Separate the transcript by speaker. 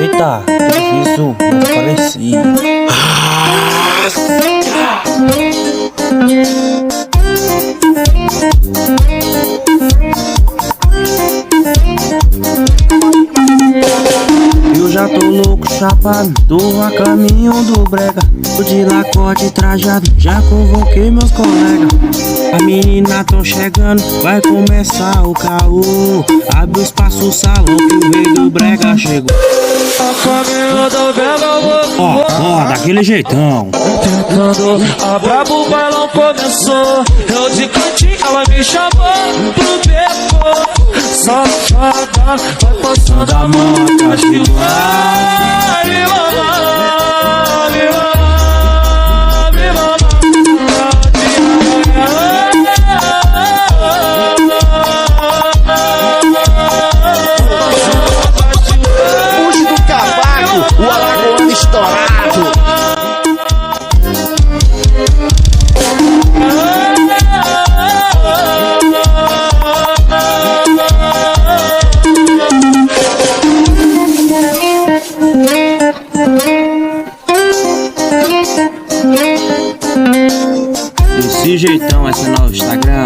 Speaker 1: Eita, difícil, não parecia. Eu já tô louco, chapado, tô a caminho do brega. Tô de lacote trajado, já convoquei meus colegas. As meninas tão chegando, vai começar o caô. Abre o espaço, o salão, que o rei do brega chegou. Ó, daquele jeitão.
Speaker 2: Tentando, a brabo, o bailão começou. Eu de cantinho, ela me chamou pro beco. Safada, vai passando a mão atrás de lá. Me mamar, me mamar, me mamar.
Speaker 3: Puxa do cavaco, o alagoano estourado.
Speaker 1: Desse jeitão, esse é novo Instagram.